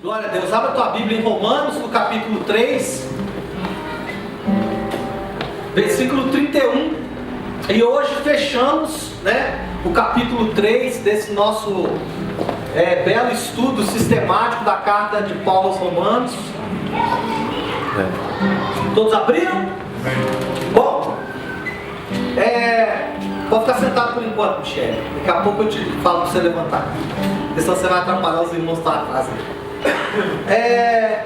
Glória a Deus. Abra a tua Bíblia em Romanos, no capítulo 3, versículo 31. E hoje fechamos, o capítulo 3 desse nosso belo estudo sistemático da carta de Paulo aos Romanos. Todos abriram? Bom, pode ficar sentado por enquanto, Michele. Daqui a pouco eu te falo para você levantar, porque senão você vai atrapalhar os irmãos que estão atrás.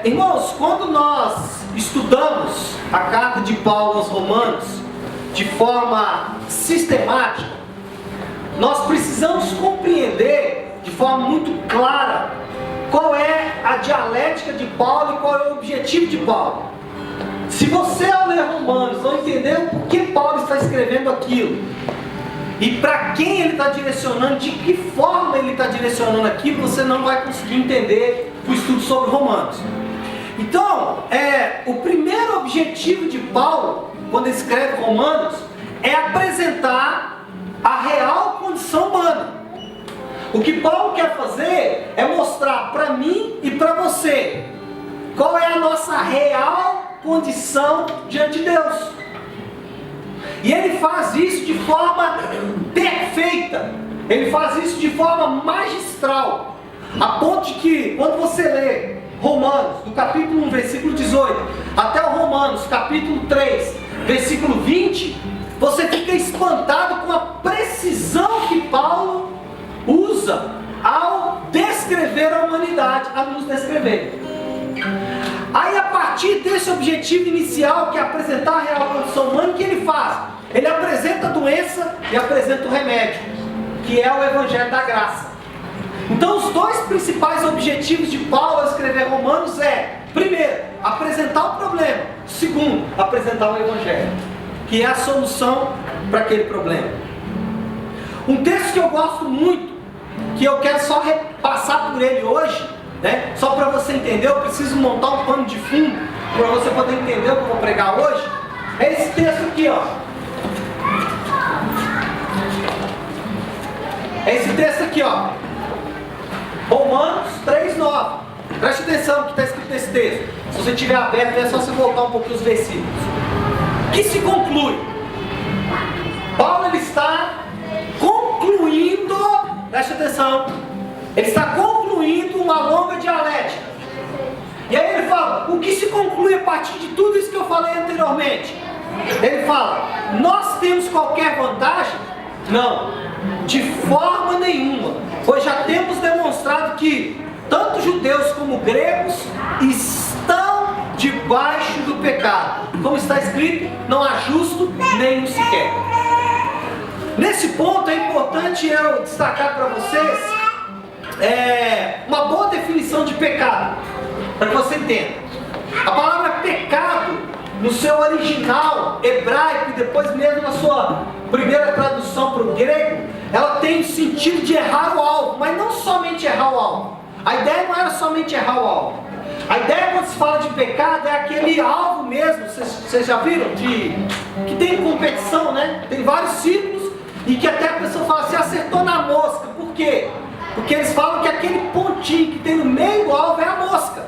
Irmãos, quando nós estudamos a carta de Paulo aos Romanos de forma sistemática, nós precisamos compreender de forma muito clara qual é a dialética de Paulo e qual é o objetivo de Paulo. Se você, ao ler Romanos, não entender por que Paulo está escrevendo aquilo e para quem ele está direcionando, de que forma ele está direcionando aquilo, você não vai conseguir entender o estudo sobre Romanos. Então, o primeiro objetivo de Paulo, quando ele escreve Romanos, é apresentar a real condição humana. O que Paulo quer fazer é mostrar para mim e para você qual é a nossa real condição diante de Deus. E ele faz isso de forma perfeita, ele faz isso de forma magistral, a ponto de que, quando você lê Romanos, do capítulo 1, versículo 18, até o Romanos, capítulo 3, versículo 20, você fica espantado com a precisão que Paulo usa ao descrever a humanidade, a nos descrever. Aí, a partir desse objetivo inicial, que é apresentar a real condição humana, o que ele faz? Ele apresenta a doença e apresenta o remédio, que é o Evangelho da Graça. Então, os dois principais objetivos de Paulo ao escrever Romanos primeiro, apresentar o problema. Segundo, apresentar o Evangelho, que é a solução para aquele problema. Um texto que eu gosto muito, que eu quero só repassar por ele hoje, só para você entender, eu preciso montar um pano de fundo para você poder entender o que eu vou pregar hoje. É esse texto aqui, ó. É esse texto aqui, ó. Romanos 3:9. Preste atenção no que está escrito nesse texto. Se você tiver aberto, é só você voltar um pouquinho os versículos. Que se conclui? Paulo, ele está concluindo, preste atenção, ele está concluindo uma longa dialética. E aí ele fala, o que se conclui a partir de tudo isso que eu falei anteriormente? Ele fala, nós temos qualquer vantagem? Não, de forma nenhuma, pois já temos demonstrado que tanto judeus como gregos estão debaixo do pecado. Como está escrito, não há justo nenhum sequer. Nesse ponto é importante eu destacar para vocês uma boa definição de pecado, para que você entenda. A palavra pecado, no seu original hebraico e depois mesmo na sua primeira tradução para o grego, ela tem o sentido de errar o alvo, mas não somente errar o alvo. A ideia não era somente errar o alvo. A ideia, quando se fala de pecado, é aquele alvo mesmo. Vocês já viram? Que tem competição, Tem vários círculos e que até a pessoa fala, se acertou na mosca. Por quê? Porque eles falam que aquele pontinho que tem no meio do alvo é a mosca.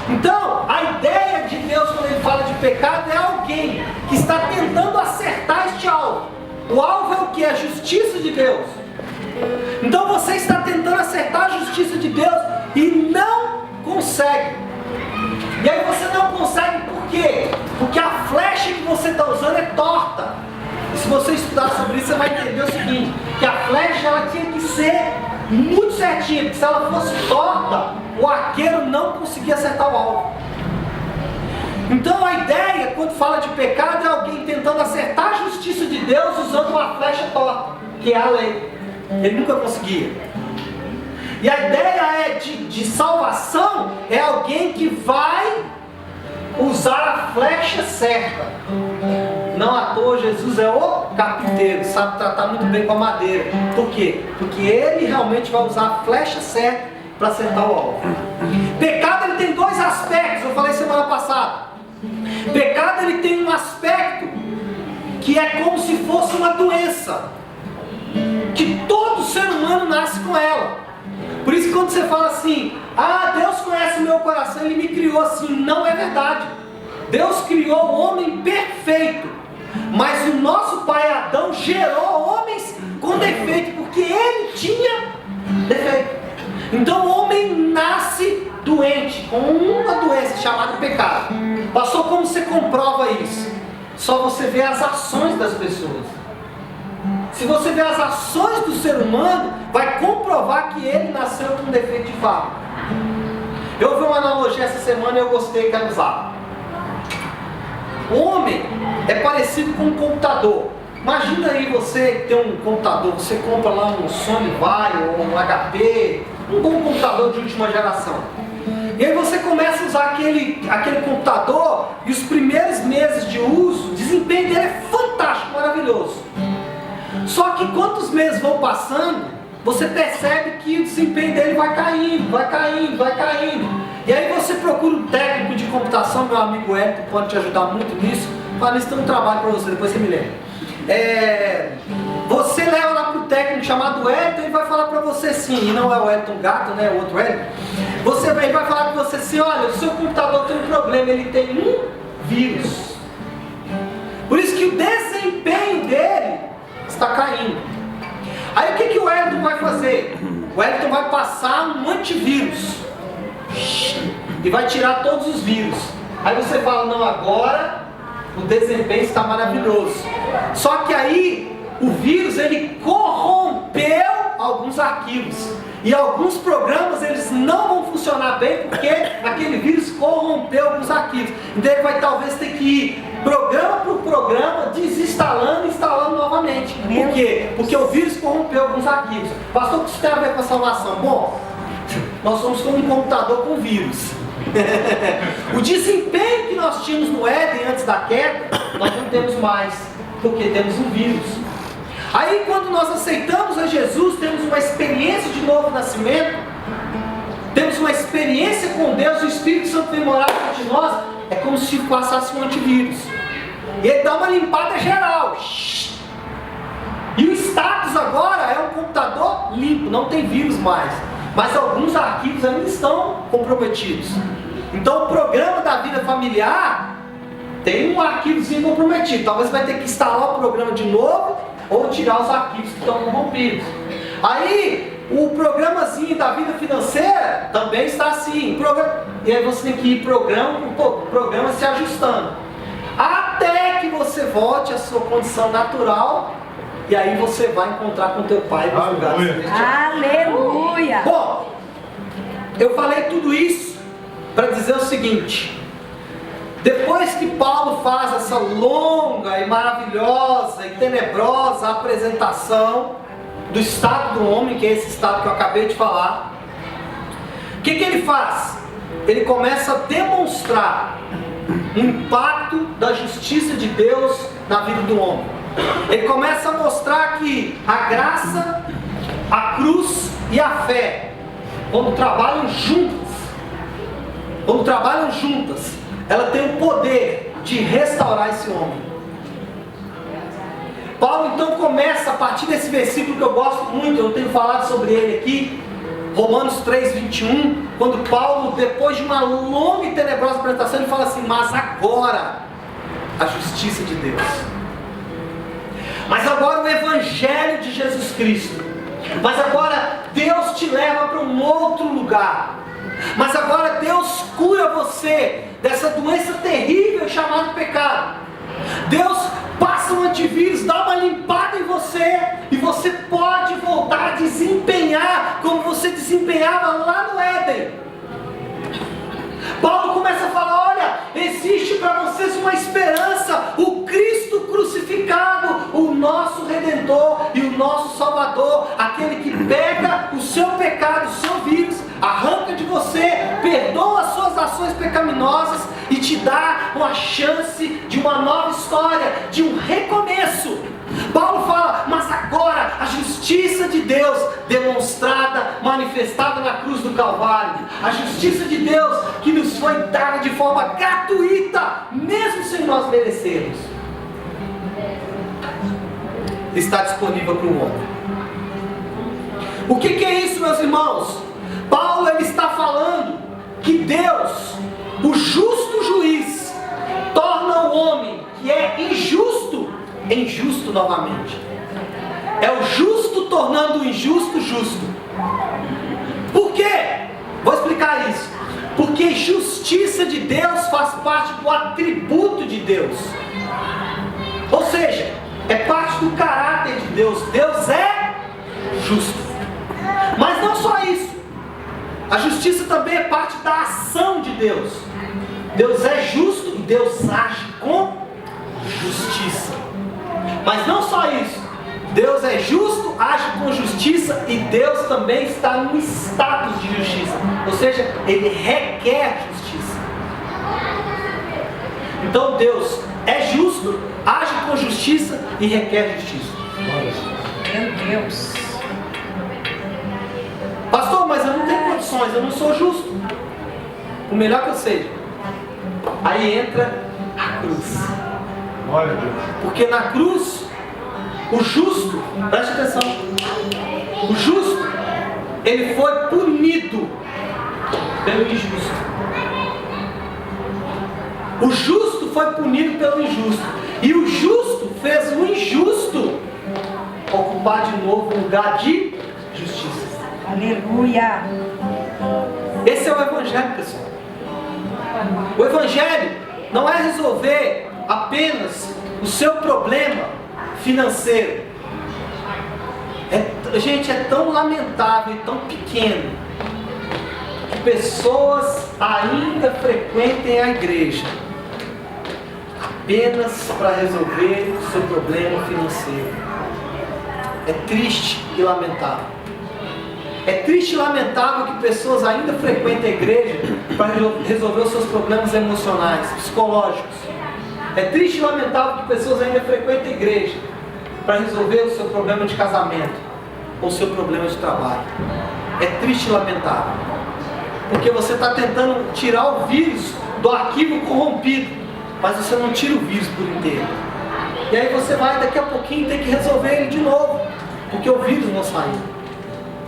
Então, a ideia de Deus quando ele fala de pecado é alguém que está tentando acertar este alvo. O alvo é o que? A justiça de Deus. Então você está tentando acertar a justiça de Deus e não consegue. E aí você não consegue por quê? Porque a flecha que você está usando é torta. E se você estudar sobre isso, você vai entender o seguinte, que a flecha ela tinha que ser muito certinha, porque se ela fosse torta, o arqueiro não conseguia acertar o alvo. Então a ideia, quando fala de pecado, é alguém tentando acertar a justiça de Deus usando uma flecha torta, que é a lei. Ele nunca conseguia. E a ideia de salvação é alguém que vai usar a flecha certa. Não à toa Jesus é o carpinteiro, sabe tratar muito bem com a madeira. Por quê? Porque ele realmente vai usar a flecha certa para acertar o alvo. Pecado ele tem dois aspectos, eu falei semana passada. Pecado ele tem um aspecto que é como se fosse uma doença, que todo ser humano nasce com ela. Por isso que quando você fala assim, Deus conhece o meu coração, Ele me criou assim, não é verdade. Deus criou o homem perfeito, mas o nosso pai Adão gerou homens com defeito, porque ele tinha defeito. Então o homem nasce doente, com uma doença chamada pecado. Pastor, como você comprova isso? Só você vê as ações das pessoas. Se você vê as ações do ser humano, vai comprovar que ele nasceu com defeito de fato. Eu ouvi uma analogia essa semana e eu gostei, quero usar. O homem é parecido com um computador. Imagina aí você que tem um computador, você compra lá um Sony Vaio ou um HP, um bom computador de última geração. E aí você começa a usar aquele computador e os primeiros meses de uso, o desempenho dele é fantástico, maravilhoso. Só que quantos meses vão passando, você percebe que o desempenho dele vai caindo, vai caindo, vai caindo. E aí você procura um técnico de computação, meu amigo Elton pode te ajudar muito nisso. Fala, isso tem um trabalho para você, depois você me lembra. Você leva lá para o técnico chamado Elton, ele vai falar para você assim, e não é o Elton Gato, né, o outro Elton. Ele vai falar para você assim, olha, o seu computador tem um problema, ele tem um vírus. Por isso que o desempenho dele está caindo. Aí o que o Elton vai fazer? O Elton vai passar um antivírus e vai tirar todos os vírus. Aí você fala, não, agora o desempenho está maravilhoso. Só que aí o vírus ele corrompeu alguns arquivos. E alguns programas eles não vão funcionar bem porque aquele vírus corrompeu alguns arquivos. Então ele vai talvez ter que ir programa por programa, desinstalando e instalando novamente. Por quê? Porque o vírus corrompeu alguns arquivos. Pastor, o que isso tem a ver com a salvação? Bom, nós somos como um computador com vírus. O desempenho que nós tínhamos no Éden antes da queda, nós não temos mais, porque temos um vírus. Aí quando nós aceitamos a Jesus, temos uma experiência de novo nascimento, temos uma experiência com Deus, o Espírito Santo vem morar dentro de nós, é como se passasse um antivírus. E ele dá uma limpada geral. E o status agora é um computador limpo, não tem vírus mais. Mas alguns arquivos ainda estão comprometidos. Então o programa da vida familiar tem um arquivozinho comprometido. Talvez você vai ter que instalar o programa de novo ou tirar os arquivos que estão corrompidos. Aí o programazinho da vida financeira também está assim. E aí você tem que ir programa por programa se ajustando. Até que você volte à sua condição natural. E aí você vai encontrar com teu pai nos lugares celestiais. Aleluia! Bom, eu falei tudo isso para dizer o seguinte. Depois que Paulo faz essa longa e maravilhosa e tenebrosa apresentação do estado do homem, que é esse estado que eu acabei de falar, o que ele faz? Ele começa a demonstrar o impacto da justiça de Deus na vida do homem. Ele começa a mostrar que a graça, a cruz e a fé, quando trabalham juntas, ela tem o poder de restaurar esse homem. Paulo então começa a partir desse versículo que eu gosto muito, eu tenho falado sobre ele aqui, Romanos 3:21, quando Paulo, depois de uma longa e tenebrosa apresentação, ele fala assim, mas agora a justiça de Deus. Mas agora o Evangelho de Jesus Cristo. Mas agora Deus te leva para um outro lugar. Mas agora Deus cura você dessa doença terrível chamada pecado. Deus passa um antivírus, dá uma limpada em você, e você pode voltar a desempenhar como você desempenhava lá no Éden. Paulo começa a falar, olha, existe para vocês uma esperança, o Cristo crucificado, o nosso Redentor e o nosso Salvador, aquele que pega o seu pecado, o seu vírus, arranca de você, perdoa as suas ações pecaminosas e te dá uma chance de uma nova história, de um recomeço. Paulo fala, mas agora a justiça de Deus demonstrada, manifestada na cruz do Calvário, a justiça de Deus que nos foi dada de forma gratuita, mesmo sem nós merecermos, está disponível para o homem. O que é isso, meus irmãos? Paulo ele está falando que Deus, o justo juiz, torna o homem que é injusto, injusto novamente. É o justo tornando o injusto justo. Por quê? Vou explicar isso. Porque justiça de Deus faz parte do atributo de Deus. Ou seja, é parte do caráter de Deus. Deus é justo. Mas não só isso. A justiça também é parte da ação de Deus. Deus é justo e Deus age com justiça. Mas não só isso. Deus é justo, age com justiça e Deus também está no status de justiça. Ou seja, Ele requer justiça. Então Deus é justo, age com justiça e requer justiça. Meu Deus. Pastor, mas eu não tenho condições, eu não sou justo. O melhor que eu sei. Aí entra a cruz. Glória a Deus. Porque na cruz, o justo, preste atenção, o justo, ele foi punido pelo injusto. O justo foi punido pelo injusto. E o justo fez o injusto ocupar de novo o lugar de justiça. Aleluia. Esse é o Evangelho, pessoal. O Evangelho não é resolver apenas o seu problema financeiro. Gente, é tão lamentável e tão pequeno que pessoas ainda frequentem a igreja apenas para resolver o seu problema financeiro. É triste e lamentável. É triste e lamentável que pessoas ainda frequentem a igreja para resolver os seus problemas emocionais, psicológicos. É triste e lamentável que pessoas ainda frequentem a igreja para resolver o seu problema de casamento ou o seu problema de trabalho. É triste e lamentável. Porque você está tentando tirar o vírus do arquivo corrompido, mas você não tira o vírus por inteiro. E aí você vai daqui a pouquinho ter que resolver ele de novo, porque o vírus não saiu.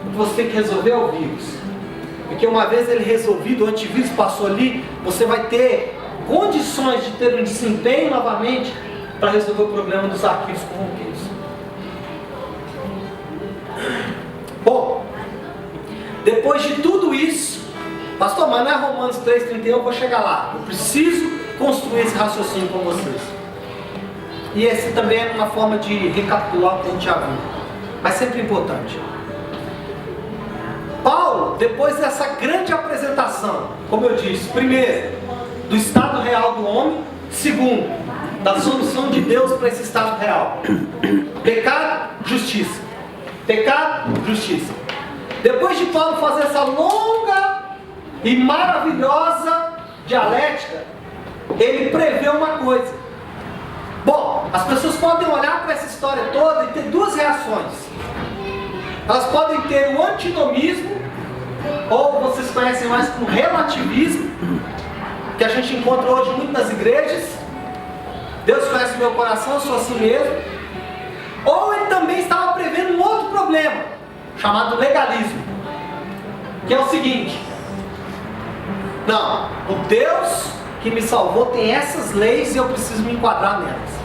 O que você tem que resolver é o vírus. Porque uma vez ele resolvido, o antivírus passou ali, você vai ter condições de ter um desempenho novamente para resolver o problema dos arquivos corrompidos. Bom, depois de tudo isso, pastor, mas não é Romanos 3,31, eu vou chegar lá. Eu preciso construir esse raciocínio com vocês. E esse também é uma forma de recapitular o que a gente já viu, mas sempre importante. Paulo, depois dessa grande apresentação, como eu disse, primeiro, do estado real do homem, segundo, da solução de Deus para esse estado real. Pecado, justiça. Pecado, justiça. Depois de Paulo fazer essa longa e maravilhosa dialética, ele prevê uma coisa. Bom, as pessoas podem olhar para essa história toda e ter duas reações. Elas podem ter o antinomismo, ou vocês conhecem mais como relativismo, que a gente encontra hoje muito nas igrejas. Deus conhece o meu coração, eu sou assim mesmo. Ou ele também estava prevendo um outro problema, chamado legalismo, que é o seguinte: não, o Deus que me salvou tem essas leis e eu preciso me enquadrar nelas.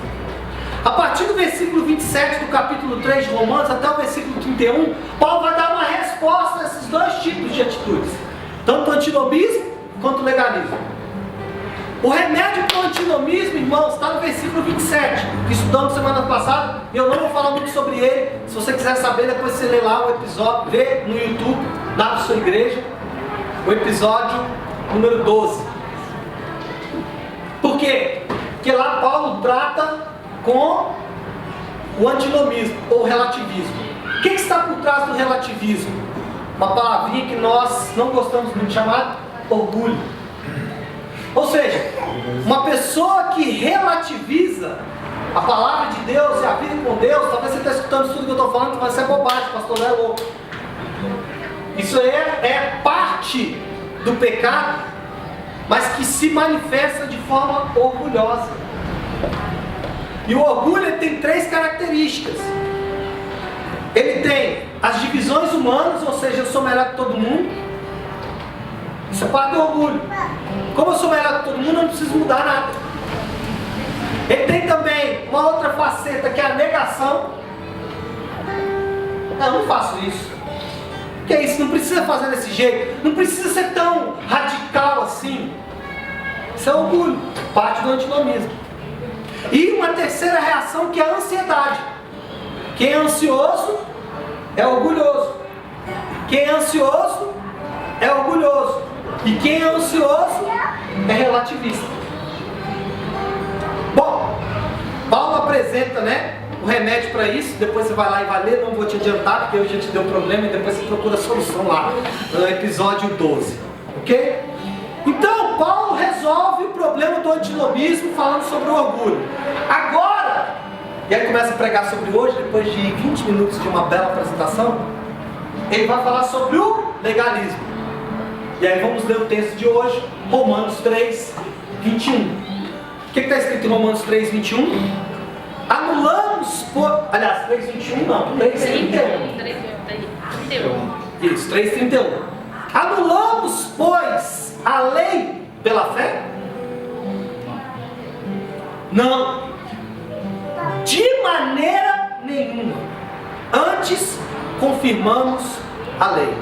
A partir do versículo 27 do capítulo 3 de Romanos até o versículo 31, Paulo vai dar uma resposta a esses dois tipos de atitudes, tanto o antinomismo quanto o legalismo. O remédio para o antinomismo, irmãos, está no versículo 27, que estudamos semana passada, e eu não vou falar muito sobre ele. Se você quiser saber, depois você lê lá o episódio, vê no YouTube, na sua igreja, o episódio número 12. Por quê? Porque lá Paulo trata com o antinomismo, ou relativismo. O que está por trás do relativismo? Uma palavrinha que nós não gostamos muito, chamada orgulho. Ou seja, uma pessoa que relativiza a palavra de Deus e a vida com Deus, talvez você esteja escutando tudo que eu estou falando, mas isso é bobagem, pastor, não é louco. Isso é parte do pecado, mas que se manifesta de forma orgulhosa. E o orgulho ele tem três características. Ele tem as divisões humanas, ou seja, eu sou melhor que todo mundo. Isso é parte do orgulho. Como eu sou melhor que todo mundo, eu não preciso mudar nada. Ele tem também uma outra faceta que é a negação. Eu não faço isso. Que é isso? Não precisa fazer desse jeito. Não precisa ser tão radical assim. Isso é orgulho, parte do antinomismo. E uma terceira reação que é a ansiedade. Quem é ansioso é orgulhoso. Quem é ansioso é orgulhoso. E quem é ansioso é relativista. Bom, Paulo apresenta, o remédio para isso. Depois você vai lá e vai ler. Não vou te adiantar, porque eu já te dei o problema. E depois você procura a solução lá, no episódio 12. Ok? Então, Paulo resolve o problema do antinomismo falando sobre o orgulho. Agora, e aí começa a pregar sobre hoje, depois de 20 minutos de uma bela apresentação, ele vai falar sobre o legalismo. E aí vamos ler o texto de hoje, Romanos 3, 21. O que está escrito em Romanos 3, 21? Anulamos por... Aliás, 3, 21 não, 3, 31. 31. Isso, 3, 31. Anulamos, pois, a lei pela fé? Não. De maneira nenhuma. Antes, confirmamos a lei.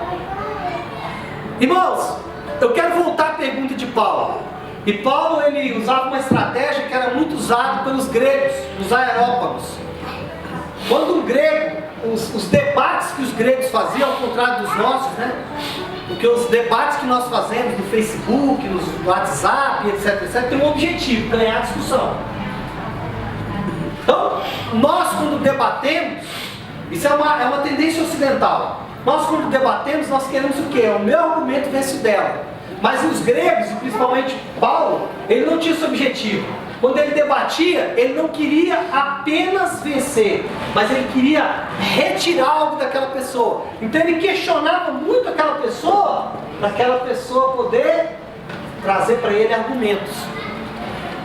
Irmãos, eu quero voltar à pergunta de Paulo. E Paulo, ele usava uma estratégia que era muito usada pelos gregos, os aerópagos. Quando um grego, os debates que os gregos faziam, ao contrário dos nossos, porque os debates que nós fazemos no Facebook, no WhatsApp, etc, tem um objetivo, ganhar a discussão. Então, nós quando debatemos, isso é uma tendência ocidental. Nós quando debatemos, nós queremos o quê? O meu argumento vence o dela. Mas os gregos, e principalmente Paulo, ele não tinha esse objetivo. Quando ele debatia, ele não queria apenas vencer, mas ele queria retirar algo daquela pessoa. Então ele questionava muito aquela pessoa, para aquela pessoa poder trazer para ele argumentos.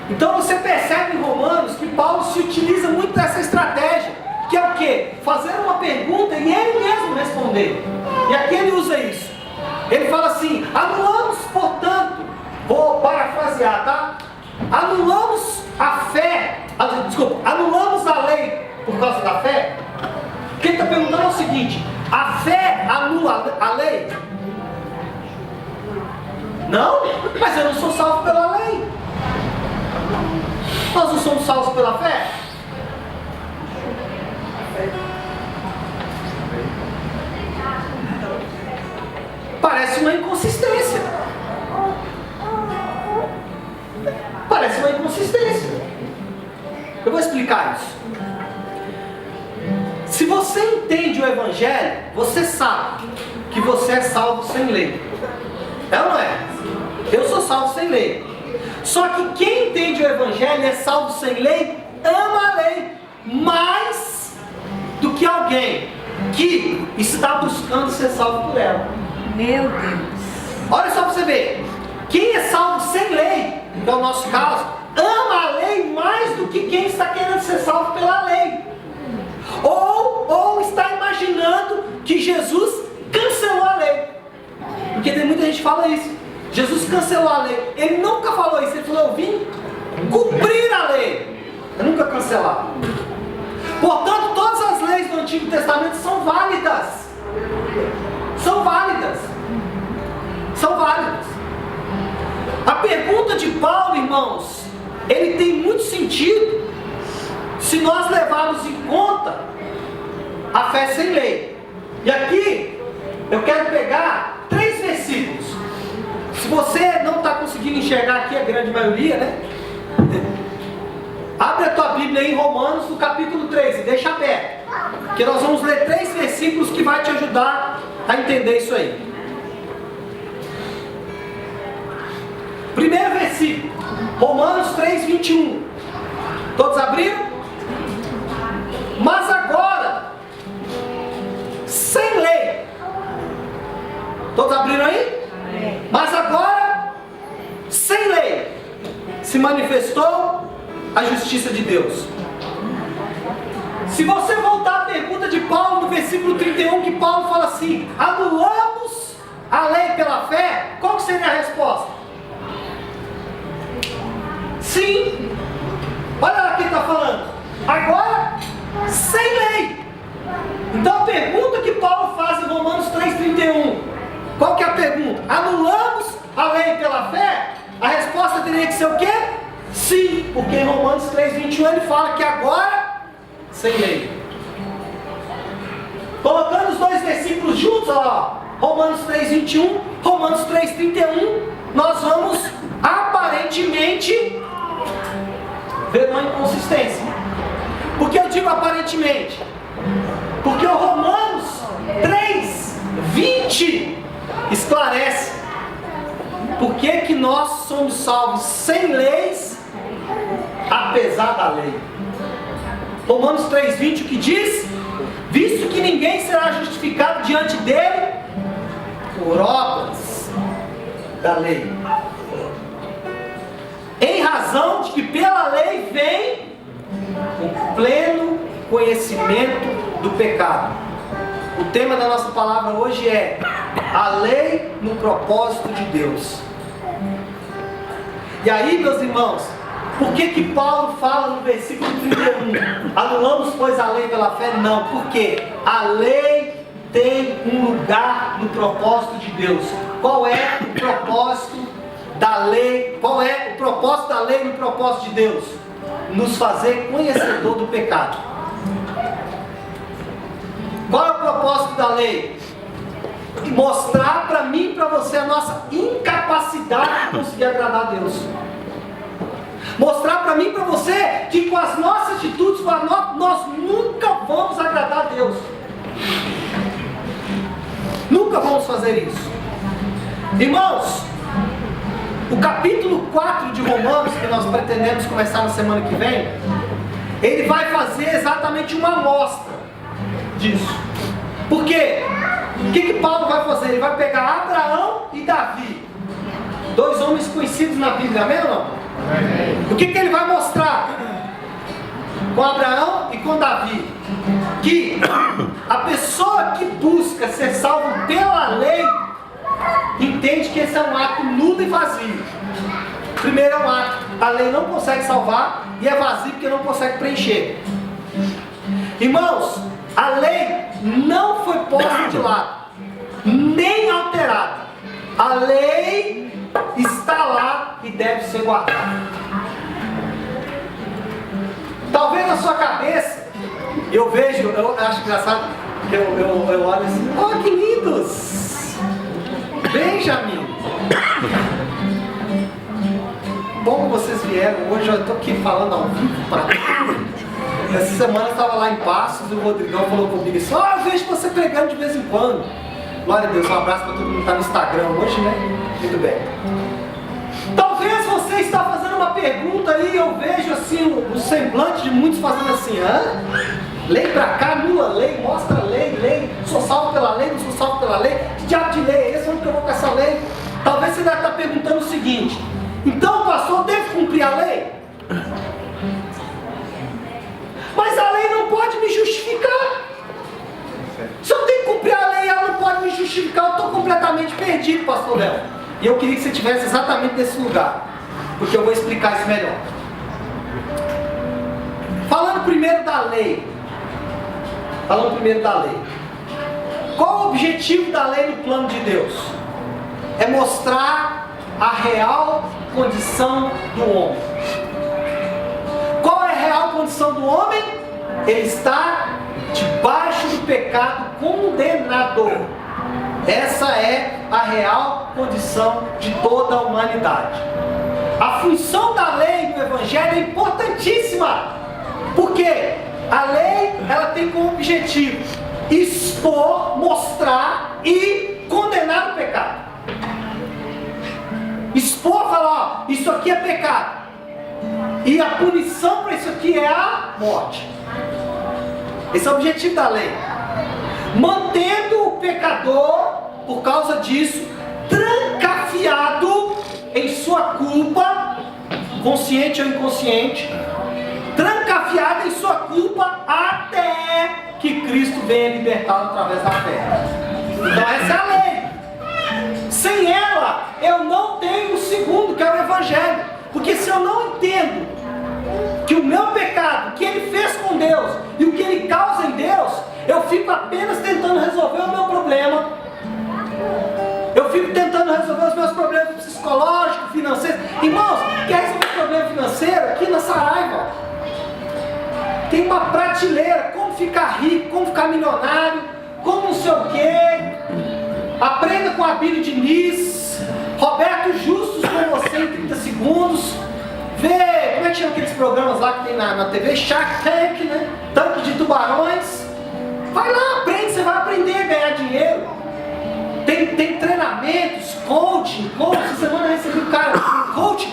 Então você percebe em Romanos que Paulo se utiliza muito dessa estratégia, que é o quê? Fazer uma pergunta e ele mesmo responder. E aqui ele usa isso. Ele fala assim: anulamos, portanto, vou parafrasear, tá? Anulamos a fé, anulamos a lei por causa da fé? Quem está perguntando é o seguinte: a fé anula a lei? Não, mas eu não sou salvo pela lei. Nós não somos salvos pela fé? Parece uma inconsistência. Parece uma inconsistência. Eu vou explicar isso. Se você entende o Evangelho, você sabe que você é salvo sem lei. É ou não é? Eu sou salvo sem lei. Só que quem entende o Evangelho e é salvo sem lei, ama a lei mais do que alguém que está buscando ser salvo por ela. Meu Deus. Olha só para você ver. Quem é salvo sem lei, que é o nosso caso, ama a lei mais do que quem está querendo ser salvo pela lei. Ou está imaginando que Jesus cancelou a lei. Porque tem muita gente que fala isso. Jesus cancelou a lei. Ele nunca falou isso. Ele falou: eu vim cumprir a lei. Eu nunca cancelar. Portanto, todas as leis do Antigo Testamento são válidas. São válidas. São válidas. A pergunta de Paulo, irmãos, ele tem muito sentido se nós levarmos em conta a fé sem lei. E aqui eu quero pegar 3 versículos. Se você não está conseguindo enxergar aqui a grande maioria, abre a tua Bíblia aí em Romanos, no capítulo 3, e deixa aberto, que nós vamos ler 3 versículos que vai te ajudar a entender isso aí. Primeiro versículo, Romanos 3, 21. Todos abriram? Mas agora, sem lei. Todos abriram aí? Mas agora, sem lei, se manifestou a justiça de Deus. Se você voltar à pergunta de Paulo no versículo 31, que Paulo fala assim: anulamos a lei pela fé, qual que seria a resposta? Sim. Olha lá quem está falando. Agora, sem lei. Então a pergunta que Paulo faz em Romanos 3,31, qual que é a pergunta? Anulamos a lei pela fé? A resposta teria que ser o quê? Sim, porque em Romanos 3,21 ele fala que agora, sem lei. Colocando os dois versículos juntos, ó, Romanos 3,21, Romanos 3,31, nós vamos aparentemente ver uma inconsistência. Por que eu digo aparentemente? Porque o Romanos 3,20 esclarece por que nós somos salvos sem leis, apesar da lei. Romanos 3,20 o que diz? Visto que ninguém será justificado diante dele por obras da lei, em razão de que pela lei vem o pleno conhecimento do pecado. O tema da nossa palavra hoje é a lei no propósito de Deus. E aí, meus irmãos, por que Paulo fala no versículo 31, anulamos pois a lei pela fé? Não, porque a lei tem um lugar no propósito de Deus. Qual é o propósito da lei? Qual é o propósito da lei no propósito de Deus? Nos fazer conhecedor do pecado. Qual é o propósito da lei? Mostrar para mim e para você a nossa incapacidade de conseguir agradar a Deus. Mostrar para mim e para você que com as nossas atitudes, nós nunca vamos agradar a Deus. Nunca vamos fazer isso. Irmãos, o capítulo 4 de Romanos, que nós pretendemos começar na semana que vem, ele vai fazer exatamente uma amostra disso. Por quê? O que Paulo vai fazer? Ele vai pegar Abraão e Davi, dois homens conhecidos na Bíblia, amém ou não? O que ele vai mostrar com Abraão e com Davi? Que a pessoa que busca ser salvo pela lei entende que esse é um ato nulo e vazio. Primeiro é um ato, a lei não consegue salvar e é vazio porque não consegue preencher. Irmãos, a lei não foi posta de lado, nem alterada. A lei está lá e deve ser guardada. Talvez na sua cabeça, eu vejo, eu acho engraçado, que eu olho assim, oh, que lindos! Benjamin! Bom que vocês vieram, hoje eu estou aqui falando ao vivo para essa semana eu estava lá em Passos e o Rodrigão falou comigo assim, eu vejo você pregando de vez em quando. Glória a Deus, um abraço para todo mundo que está no Instagram hoje, né? Muito bem. Talvez você está fazendo uma pergunta aí, eu vejo assim o semblante de muitos fazendo assim, lei pra cá, anula a lei, mostra a lei, sou salvo pela lei, não sou salvo pela lei, que diabo de lei é esse? Onde que eu vou com essa lei? Talvez você deve estar perguntando o seguinte, então o pastor deve cumprir a lei? Mas a lei não pode me justificar. Se eu tenho que cumprir a lei, ela não pode me justificar, eu estou completamente perdido, pastor Léo. E eu queria que você estivesse exatamente nesse lugar, porque eu vou explicar isso melhor. Falando primeiro da lei. Qual o objetivo da lei no plano de Deus? É mostrar a real condição do homem. Qual é a real condição do homem? Ele está debaixo do pecado condenador. Essa é a real condição de toda a humanidade. A função da lei no Evangelho é importantíssima. Porque a lei, ela tem como objetivo expor, mostrar e condenar o pecado. Expor, falar, ó, isso aqui é pecado. E a punição para isso aqui é a morte. Esse é o objetivo da lei. Mantendo o pecador, por causa disso, trancafiado em sua culpa, consciente ou inconsciente, trancafiado em sua culpa até que Cristo venha libertá-lo através da fé. Então essa é a lei. Sem ela, eu não tenho o segundo, que é o Evangelho. Porque se eu não entendo que o meu pecado, o que ele fez com Deus e o que ele causa em Deus, eu fico apenas tentando resolver o meu problema. Eu fico tentando resolver os meus problemas psicológicos, financeiros. Irmãos, quer resolver problema financeiro? Aqui na Saraiva tem uma prateleira, como ficar rico, como ficar milionário, como não sei o quê. Aprenda com a Bíblia de Diniz, Roberto Justus com você em 30 segundos. Vê, como é que chama aqueles programas lá que tem na TV? Shark Tank, né? Tanque de tubarões. Vai lá, aprende, você vai aprender a ganhar dinheiro. Tem treinamentos, coaching. Essa semana eu recebi um cara, coach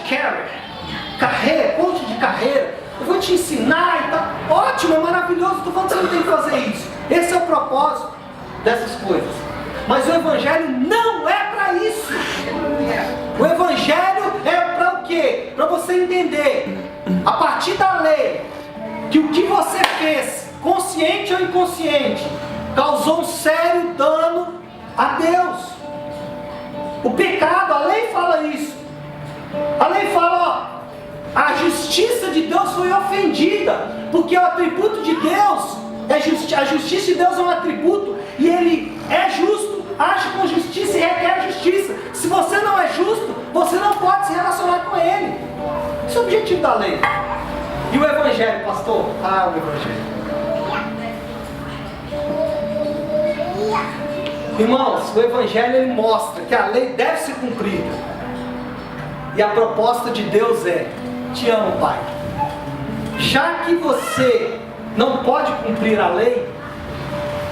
carreira, coach de carreira. Eu vou te ensinar e tal. Ótimo, é maravilhoso. Estou falando que você não tem que fazer isso. Esse é o propósito dessas coisas. Mas o Evangelho não é para isso. O Evangelho é para o quê? Para você entender, a partir da lei, que o que você fez, consciente ou inconsciente, causou um sério dano a Deus. O pecado, a lei fala isso. A lei fala, ó, a justiça de Deus foi ofendida, porque o atributo de Deus é a justiça de Deus é um atributo, e Ele é justo, age com justiça e requer justiça. Se você não é justo, você não pode se relacionar com Ele. Esse é o objetivo da lei. E o Evangelho, pastor? O Evangelho. Irmãos, o Evangelho ele mostra que a lei deve ser cumprida. E a proposta de Deus é: te amo, Pai. Já que você não pode cumprir a lei,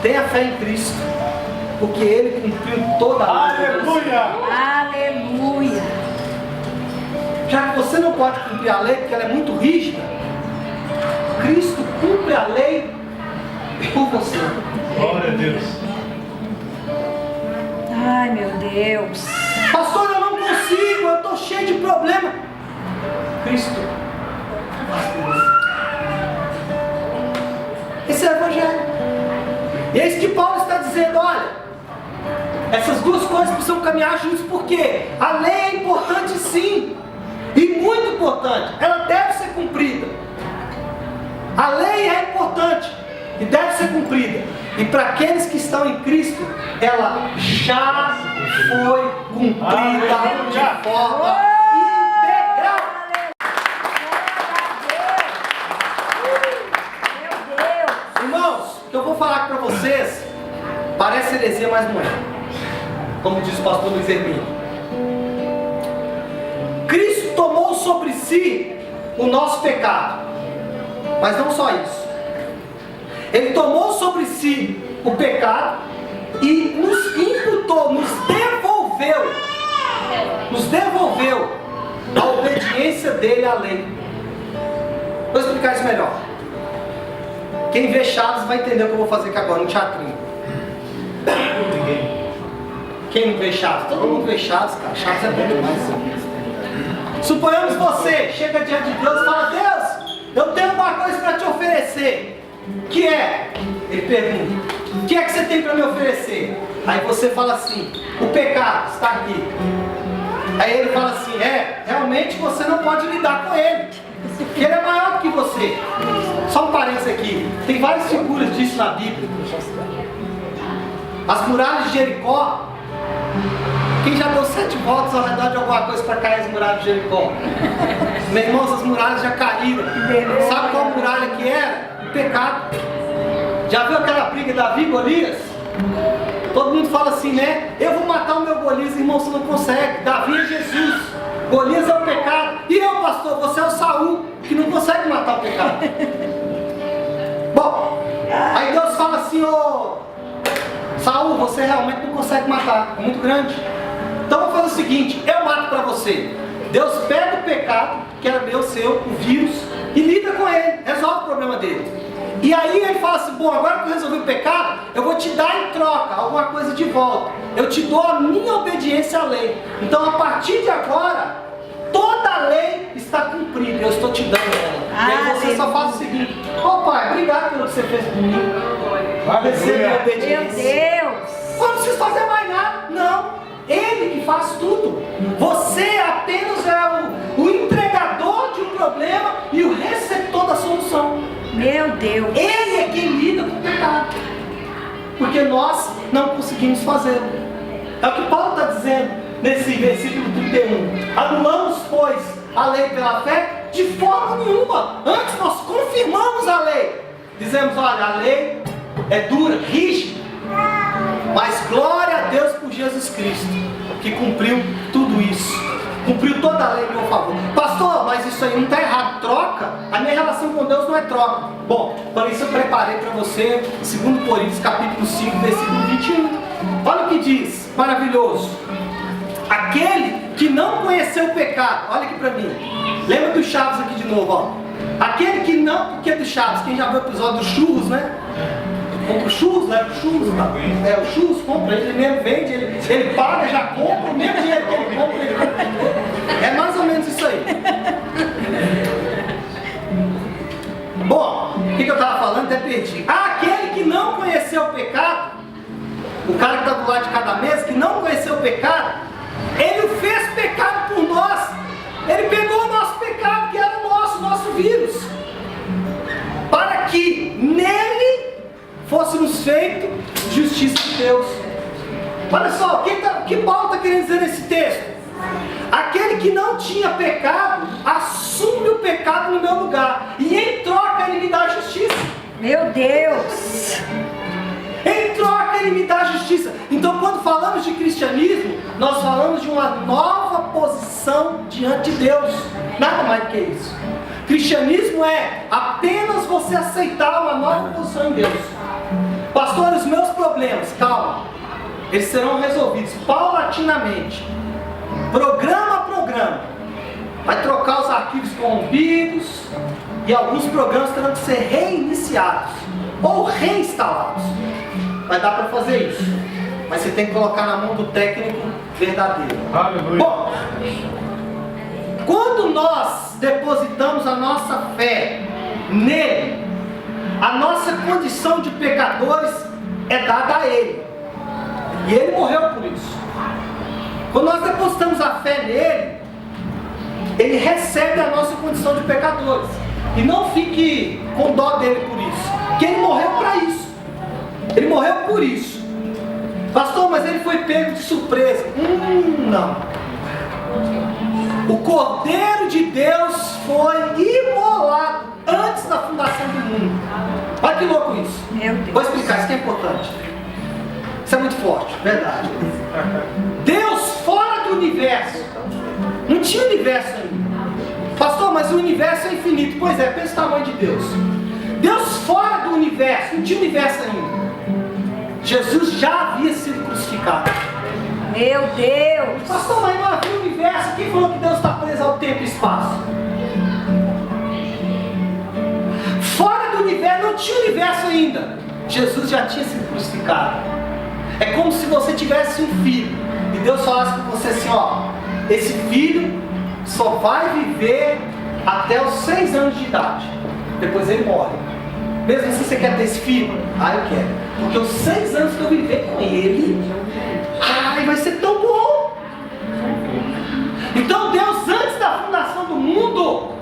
tenha fé em Cristo, porque Ele cumpriu toda a lei. Aleluia! Aleluia! Já que você não pode cumprir a lei, porque ela é muito rígida, Cristo cumpre a lei por você. Glória a Deus. Ai, meu Deus! Pastor, eu não consigo, eu estou cheio de problema. Cristo faz por você. Esse é o Evangelho. E é isso que Paulo está dizendo, olha, essas duas coisas precisam caminhar juntas, porque a lei é importante sim, e muito importante, ela deve ser cumprida. A lei é importante e deve ser cumprida, e para aqueles que estão em Cristo, ela já foi cumprida de forma integral. Irmãos, o que eu vou falar aqui para vocês parece heresia, mas não é. Como diz o pastor Luiz Hermínio, Cristo tomou sobre si o nosso pecado, mas não só isso. Ele tomou sobre si o pecado e nos imputou, nos devolveu a obediência dele à lei. Vou explicar isso melhor. Quem vê Chaves vai entender o que eu vou fazer aqui agora, no teatrinho. Quem não vê Chaves? Todo mundo vê Chaves, cara. Chaves é bom demais. Suponhamos você chega diante de Deus e fala: Deus, eu tenho uma coisa para te oferecer. Que é? Ele pergunta: o que é que você tem para me oferecer? Aí você fala assim: o pecado está aqui. Aí ele fala assim: realmente você não pode lidar com ele, porque ele é maior do que você. Só um parênteses aqui, tem várias figuras disso na Bíblia. As muralhas de Jericó, quem já deu 7 voltas ao redor de alguma coisa para cair as muralhas de Jericó? Meus irmãos, as muralhas já caíram. Sabe qual muralha que era? O pecado. Já viu aquela briga Davi e Golias? Todo mundo fala assim, né? Eu vou matar o meu Golias, irmão, você não consegue. Davi é Jesus, Golias é o pecado. E eu, pastor, você é o Saul, que não consegue matar o pecado. Bom, aí Deus fala assim: ô Saul, você realmente não consegue matar, é muito grande. Então vou fazer o seguinte: eu mato para você. Deus pega o pecado, que era meu, seu, o vírus, e lida com ele, resolve o problema dele. E aí ele fala assim: bom, agora que eu resolvi o pecado, eu vou te dar em troca alguma coisa de volta. Eu te dou a minha obediência à lei. Então a partir de agora, toda a lei está cumprida, eu estou te dando ela. E aí você só faz o seguinte: ô pai, obrigado pelo que você fez por mim. Vai receber a obediência. Meu Deus! Eu não preciso fazer mais nada. Não. Ele que faz tudo. Você apenas é o entregador de um problema e o receptor da solução. Meu Deus. Ele é quem lida com o pecado, porque nós não conseguimos fazê-lo. É o que Paulo está dizendo nesse versículo 31. Anulamos, pois, a lei pela fé? De forma nenhuma. Antes nós confirmamos a lei. Dizemos, olha, a lei é dura, rígida, mas glória a Deus por Jesus Cristo, que cumpriu tudo isso. Cumpriu toda a lei em meu favor. Pastor, mas isso aí não está errado. Troca? A minha relação com Deus não é troca. Bom, para isso eu preparei para você 2 Coríntios capítulo 5, versículo 21. Olha o que diz, maravilhoso. Aquele que não conheceu o pecado. Olha aqui para mim. Lembra do Chaves aqui de novo, ó. Aquele que não, porque é do Chaves. Quem já viu o episódio dos churros, né? Compra o churros, leva o churros, tá? É, o churros compra, ele mesmo vende, ele paga, já compra, o mesmo dinheiro que ele compra, ele compra. É mais ou menos isso aí. Bom, o que eu estava falando? Até perdi. Aquele que não conheceu o pecado, o cara que está do lado de cada mesa, que não conheceu o pecado, ele o fez pecado por nós. Ele pegou o nosso pecado, que era o nosso vírus, para que nele fôssemos feitos justiça de Deus. Olha só, o que Paulo está querendo dizer nesse texto? Aquele que não tinha pecado, assume o pecado no meu lugar, e em troca ele me dá justiça. Meu Deus. Em troca ele me dá justiça. Então quando falamos de cristianismo, nós falamos de uma nova posição diante de Deus. Nada mais do que isso. Cristianismo é apenas você aceitar uma nova posição em Deus. Pastor, os meus problemas, calma, eles serão resolvidos paulatinamente, programa a programa. Vai trocar os arquivos corrompidos e alguns programas terão que ser reiniciados ou reinstalados. Vai dar para fazer isso, mas você tem que colocar na mão do técnico verdadeiro. Aleluia. Bom, quando nós depositamos a nossa fé nele, a nossa condição de pecadores é dada a ele, e ele morreu por isso. Quando nós depositamos a fé nele, ele recebe a nossa condição de pecadores. E não fique com dó dele por isso, porque ele morreu para isso. Ele morreu por isso. Pastor, mas ele foi pego de surpresa. Não. O Cordeiro de Deus foi imolado antes da fundação do mundo. Olha que louco isso. Meu Deus. Vou explicar, isso que é importante. Isso é muito forte, verdade. Deus fora do universo. Não tinha universo ainda. Pastor, mas o universo é infinito. Pois é, pensa o tamanho de Deus. Deus fora do universo. Não tinha universo ainda. Jesus já havia sido crucificado. Meu Deus. Pastor, mas não havia universo. Quem falou que Deus está preso ao tempo e espaço? Fora do universo, não tinha universo ainda. Jesus já tinha sido crucificado. É como se você tivesse um filho e Deus falasse para você assim, ó, esse filho só vai viver até os 6 anos de idade. Depois ele morre. Mesmo assim você quer ter esse filho? Ah, eu quero. Porque os 6 anos que eu viver com ele, ai, vai ser tão bom. Então Deus, antes da fundação do mundo,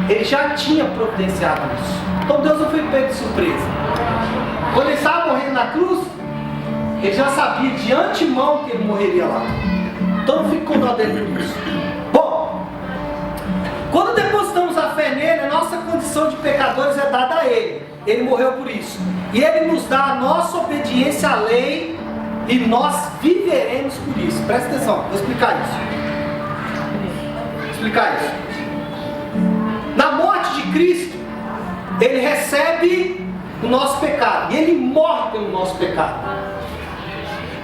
ele já tinha providenciado isso. Então Deus não foi pego de surpresa. Quando ele estava morrendo na cruz, ele já sabia de antemão que ele morreria lá. Então não fique com dó dele por isso. Bom, quando depositamos a fé nele, a nossa condição de pecadores é dada a ele. Ele morreu por isso. E ele nos dá a nossa obediência à lei e nós viveremos por isso. Presta atenção, vou explicar isso. Vou explicar isso. Na morte de Cristo, ele recebe o nosso pecado. E ele morre pelo nosso pecado.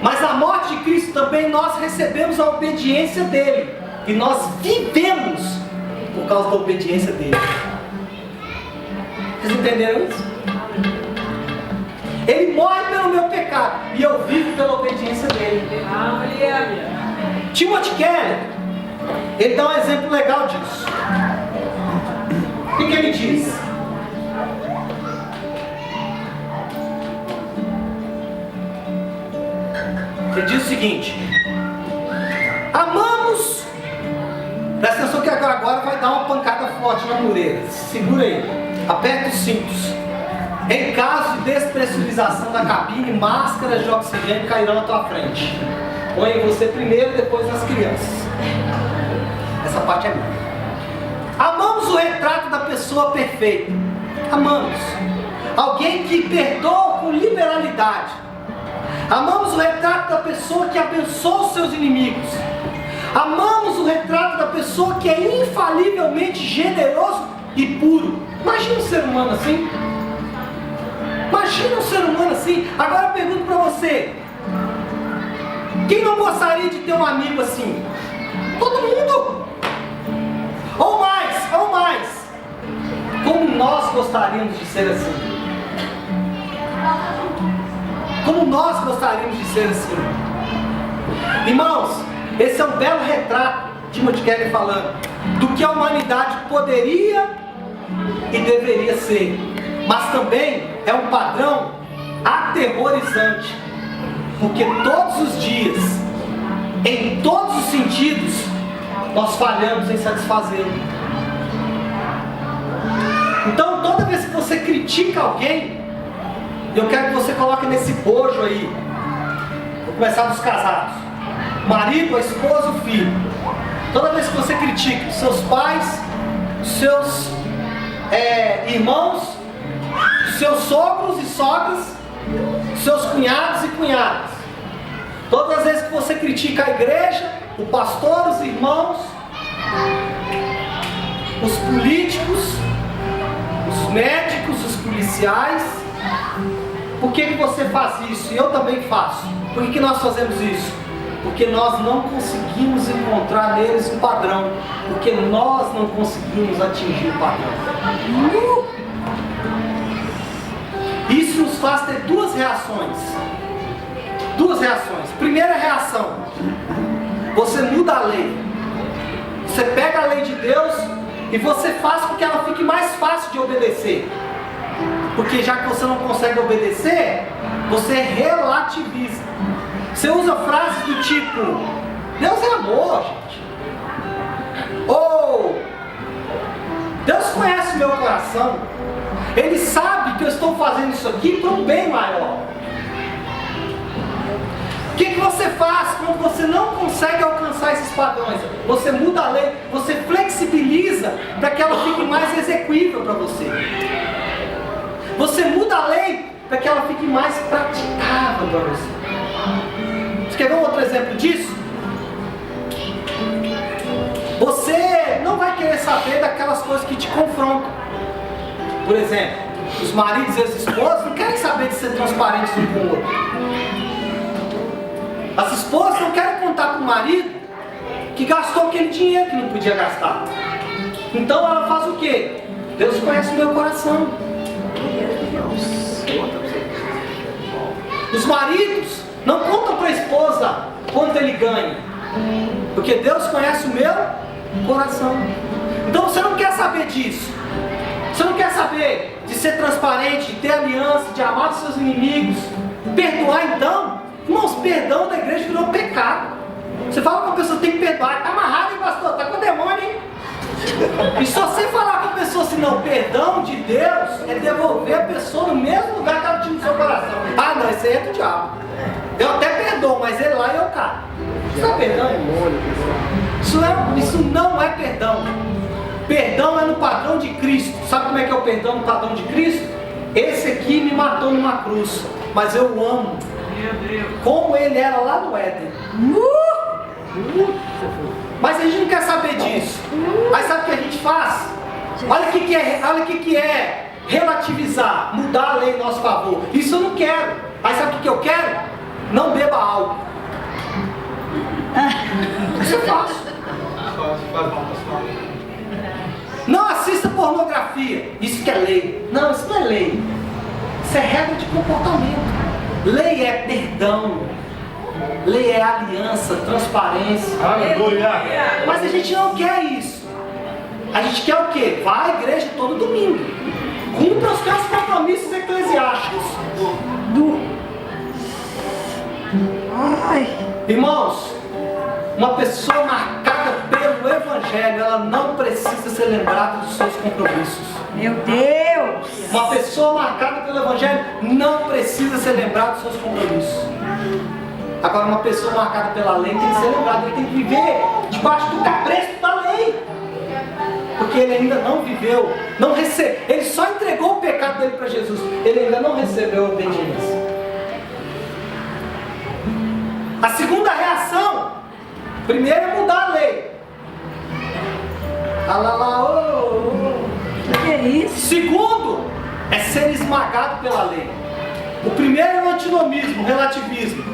Mas na morte de Cristo também nós recebemos a obediência dele. E nós vivemos por causa da obediência dele. Vocês entenderam isso? Ele morre pelo meu pecado. E eu vivo pela obediência dele. Timothy Keller, ele dá um exemplo legal disso. O que ele diz? Ele diz o seguinte: Presta atenção que agora vai dar uma pancada forte na mureira. Segura aí. Aperta os cintos. Em caso de despressurização da cabine, máscaras de oxigênio cairão na tua frente. Põe em você primeiro, depois nas crianças. Essa parte é minha. Amamos o retrato da pessoa perfeita. Amamos. Alguém que perdoa com liberalidade. Amamos o retrato da pessoa que abençoa os seus inimigos. Amamos o retrato da pessoa que é infalivelmente generoso e puro. Imagina um ser humano assim. Imagina um ser humano assim. Agora eu pergunto para você: quem não gostaria de ter um amigo assim? Todo mundo. Ou mais, ou mais. Como nós gostaríamos de ser assim? Como nós gostaríamos de ser assim? Irmãos, esse é um belo retrato, Timothy Keller falando, do que a humanidade poderia e deveria ser. Mas também é um padrão aterrorizante, porque todos os dias, em todos os sentidos, nós falhamos em satisfazê-lo. Então, toda vez que você critica alguém, eu quero que você coloque nesse bojo aí. Vou começar dos casados. O marido, a esposa, o filho. Toda vez que você critica os seus pais, os seus irmãos, os seus sogros e sogras, os seus cunhados e cunhadas. Todas as vezes que você critica a igreja, o pastor, os irmãos, os políticos, os médicos, os policiais, por que você faz isso? E eu também faço. Por que nós fazemos isso? Porque nós não conseguimos encontrar neles um padrão. Porque nós não conseguimos atingir o padrão. Isso nos faz ter duas reações. Duas reações. Primeira reação: você muda a lei. Você pega a lei de Deus e você faz com que ela fique mais fácil de obedecer. Porque já que você não consegue obedecer, você relativiza. Você usa frases do tipo: Deus é amor, gente. Ou Deus conhece o meu coração. Ele sabe que eu estou fazendo isso aqui para um bem maior. O que você faz quando você não consegue alcançar esses padrões? Você muda a lei, você flexibiliza para que ela fique mais execuível para você. Você muda a lei para que ela fique mais praticável para você. Você quer ver um outro exemplo disso? Você não vai querer saber daquelas coisas que te confrontam. Por exemplo, os maridos e as esposas não querem saber de ser transparentes um com o outro. As esposas não querem contar para o marido que gastou aquele dinheiro que não podia gastar. Então ela faz o quê? Deus conhece o meu coração. Os maridos não contam para a esposa quanto ele ganha, porque Deus conhece o meu coração. Então você não quer saber disso. Você não quer saber de ser transparente, de ter aliança, de amar os seus inimigos, perdoar então? Irmãos, perdão da igreja virou pecado. Você fala com a pessoa, tem que perdoar, está amarrado, hein, pastor? Está com demônio, hein? E se você falar com a pessoa assim, não, perdão de Deus é devolver a pessoa no mesmo lugar que ela tinha no seu coração. Ah, não, isso aí é do diabo. Eu até perdoo, mas ele lá e eu cá. Isso não é perdão? Isso não é perdão. Perdão é no padrão de Cristo. Sabe como é que é o perdão no padrão de Cristo? Esse aqui me matou numa cruz, mas eu o amo como ele era lá no Éden. Mas a gente não quer saber disso. Aí sabe o que a gente faz? Olha o que é relativizar, mudar a lei em nosso favor. Isso eu não quero. Aí sabe o que eu quero? Não beba álcool. Isso eu faço. Não assista pornografia. Isso que é lei. Não, isso não é lei. Isso é regra de comportamento. Lei é perdão. Lei é aliança, transparência. Aleluia. Mas a gente não quer isso. A gente quer o quê? Vá à igreja todo domingo. Cumpra os seus compromissos eclesiásticos. Irmãos, uma pessoa marcada pelo Evangelho Evangelho, ela não precisa ser lembrada dos seus compromissos. Meu Deus. Uma pessoa marcada pelo Evangelho não precisa ser lembrada dos seus compromissos. Agora, uma pessoa marcada pela lei tem que ser lembrada, ele tem que viver debaixo do cabresto da lei. Porque ele ainda não viveu, não recebeu, ele só entregou o pecado dele para Jesus, ele ainda não recebeu a obediência. A segunda reação, primeiro é mudar a lei. Que é isso? Segundo, é ser esmagado pela lei. O primeiro é o antinomismo, o relativismo.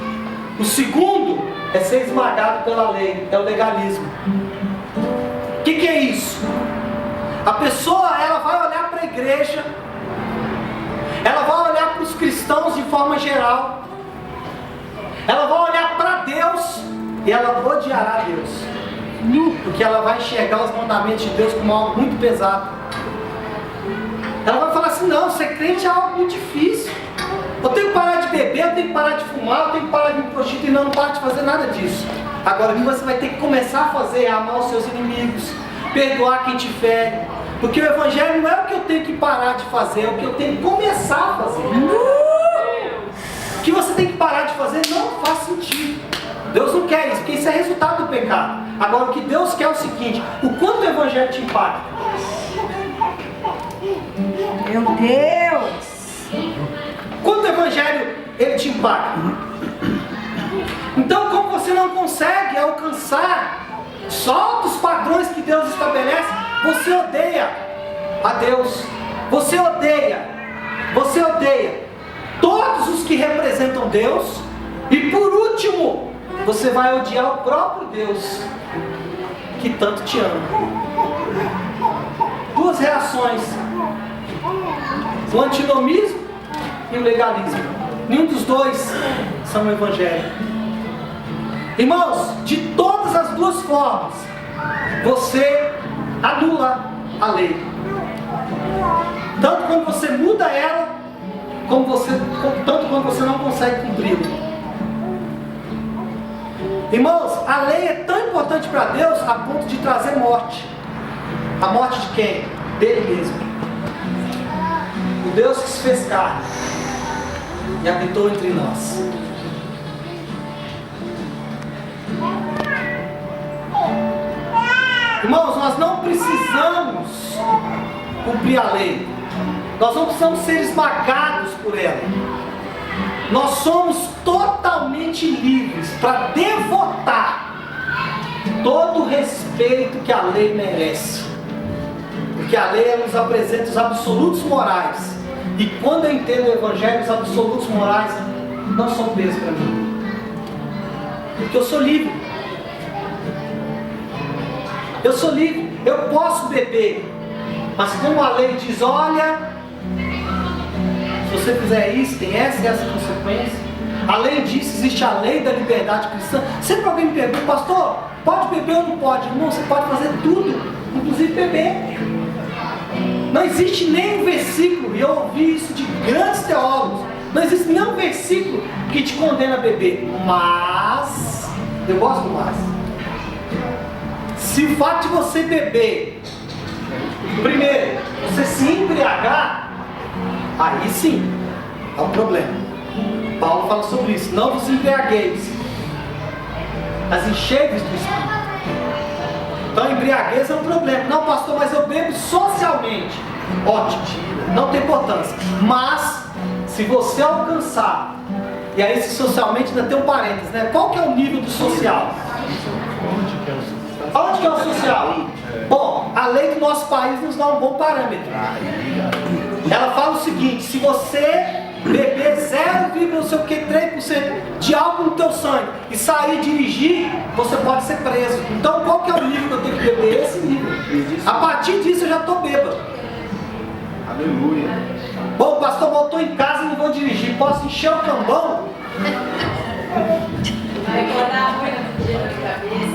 O segundo é ser esmagado pela lei, é o legalismo. O que é isso? A pessoa, ela vai olhar para a igreja, ela vai olhar para os cristãos de forma geral, ela vai olhar para Deus e ela odiará Deus, porque ela vai enxergar os mandamentos de Deus como algo muito pesado. Ela vai falar assim: não, ser crente é algo muito difícil. Eu tenho que parar de beber, eu tenho que parar de fumar, eu tenho que parar de me prostituir. Não para de fazer nada disso. Agora o que você vai ter que começar a fazer é amar os seus inimigos, perdoar quem te fere. Porque o Evangelho não é o que eu tenho que parar de fazer, é o que eu tenho que começar a fazer. O que você tem que parar de fazer não faz sentido. Deus não quer isso, porque isso é resultado do pecado. Agora o que Deus quer é o seguinte: o quanto o Evangelho te impacta. Meu Deus. Quanto o Evangelho ele te impacta. Então, como você não consegue alcançar só os padrões que Deus estabelece, você odeia a Deus, você odeia todos os que representam Deus, e por último, você vai odiar o próprio Deus, que tanto te ama. Duas reações: o antinomismo e o legalismo. Nenhum dos dois são o Evangelho. Irmãos, de todas as duas formas, você anula a lei. Tanto quando você muda ela, tanto quando você não consegue cumpri-la. Irmãos, a lei é tão importante para Deus a ponto de trazer morte. A morte de quem? Dele mesmo. O Deus que se fez carne e habitou entre nós. Irmãos, nós não precisamos cumprir a lei. Nós não precisamos ser esmagados por ela. Nós somos totalmente livres para devotar todo o respeito que a lei merece. Porque a lei nos apresenta os absolutos morais. E quando eu entendo o Evangelho, os absolutos morais não são peso para mim. Porque eu sou livre. Eu sou livre. Eu posso beber. Mas como a lei diz: olha, se você fizer isso, tem essa e essa consequência. Além disso, existe a lei da liberdade cristã. Sempre alguém me pergunta: pastor, pode beber ou não pode? Irmão, você pode fazer tudo, inclusive beber. Não existe nenhum versículo, e eu ouvi isso de grandes teólogos, não existe nenhum versículo que te condena a beber. Mas, eu gosto do mas. Se o fato de você beber, primeiro, você se embriagar, aí sim, é um problema. Paulo fala sobre isso: não vos embriagueis, mas enchei-vos do Espírito. Então, embriaguez é um problema. Não, pastor, mas eu bebo socialmente. Ótimo, não tem importância. Mas, se você alcançar, e aí esse socialmente ainda tem um parênteses, né? Qual que é o nível do social? Onde que é o social? Bom, a lei do nosso país nos dá um bom parâmetro. Ela fala o seguinte: se você beber 0,3% de álcool no teu sangue e sair dirigir, você pode ser preso. Então qual que é o nível que eu tenho que beber? Esse nível. A partir disso eu já estou bêbado. Aleluia. Bom, o pastor voltou em casa e não vou dirigir. Posso encher o cambão?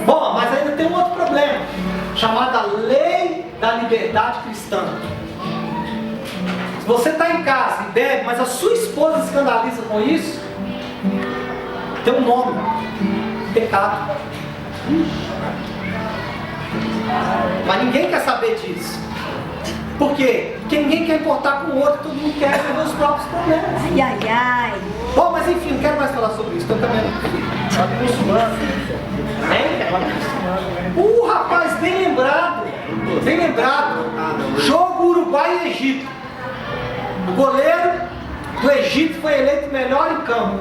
Bom, mas ainda tem um outro problema, chamada lei da liberdade cristã. Se você está em casa e bebe, mas a sua esposa se escandaliza com isso, tem um nome: pecado. Mas ninguém quer saber disso. Por quê? Porque ninguém quer importar com o outro, todo mundo quer resolver os próprios problemas. Ai, ai, ai. Bom, mas enfim, não quero mais falar sobre isso. Estou caminhando aqui. Hein? Rapaz, bem lembrado. Bem lembrado. Jogo Uruguai e Egito. O goleiro do Egito foi eleito melhor em campo.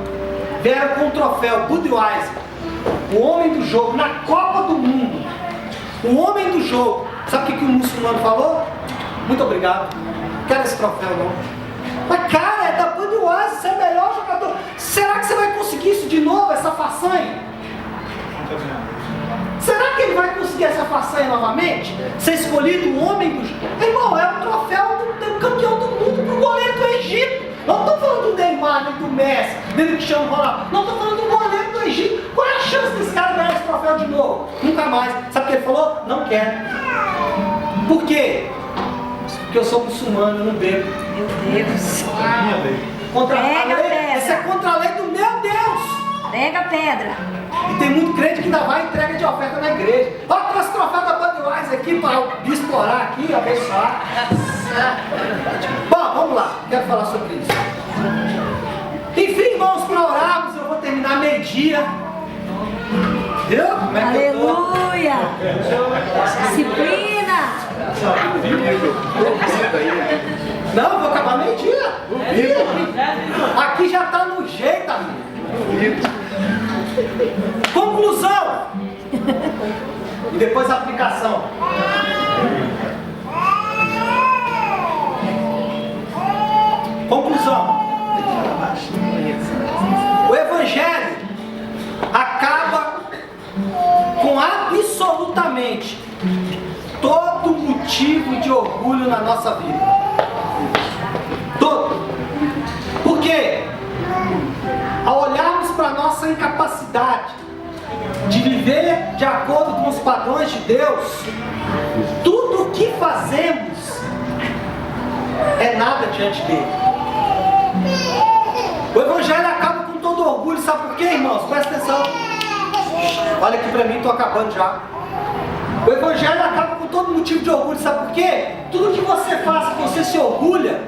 Vieram com o troféu Budweiser. O homem do jogo, na Copa do Mundo. O homem do jogo. Sabe o que o muçulmano falou? Muito obrigado. Não quero esse troféu não. Mas cara, é da Budweiser, você é o melhor jogador. Será que você vai conseguir isso de novo, essa façanha? Será que ele vai conseguir essa façanha novamente? Ser escolhido o homem do jogo? Irmão, é o troféu do campeão do mundo pro goleiro do Egito. Não estou falando do Neymar, nem do Messi, nem do Cristiano Ronaldo. Não estou falando do goleiro do Egito. Qual é a chance desse cara ganhar esse troféu de novo? Nunca mais. Sabe o que ele falou? Não quero. Por quê? Porque eu sou muçulmano, eu não bebo. Meu Deus. Contra a Pega lei, pedra. isso é contra a lei do meu Deus. Pega a pedra. E tem muito crente que ainda vai entrega de oferta na igreja. Ó, trouxe o troféu da Budweiser aqui para o bispo orar aqui, abençoar. Bom, vamos lá, quero falar sobre isso. Enfim, irmãos, para orarmos, eu vou terminar meio-dia. Viu? Como é que eu tô? Aleluia. Disciplina. Não, eu vou acabar meio-dia. Aqui já está no jeito, amigo. Conclusão. E depois a aplicação. Conclusão. O Evangelho acaba com absolutamente todo motivo de orgulho na nossa vida. Todo. Por quê? Ao olharmos para a nossa incapacidade de viver de acordo com os padrões de Deus, tudo o que fazemos é nada diante dele. O Evangelho acaba com todo orgulho, sabe por quê, irmãos? Presta atenção. Olha aqui para mim, estou acabando já. O Evangelho acaba com todo motivo de orgulho, sabe por quê? Tudo que você faz, que você se orgulha,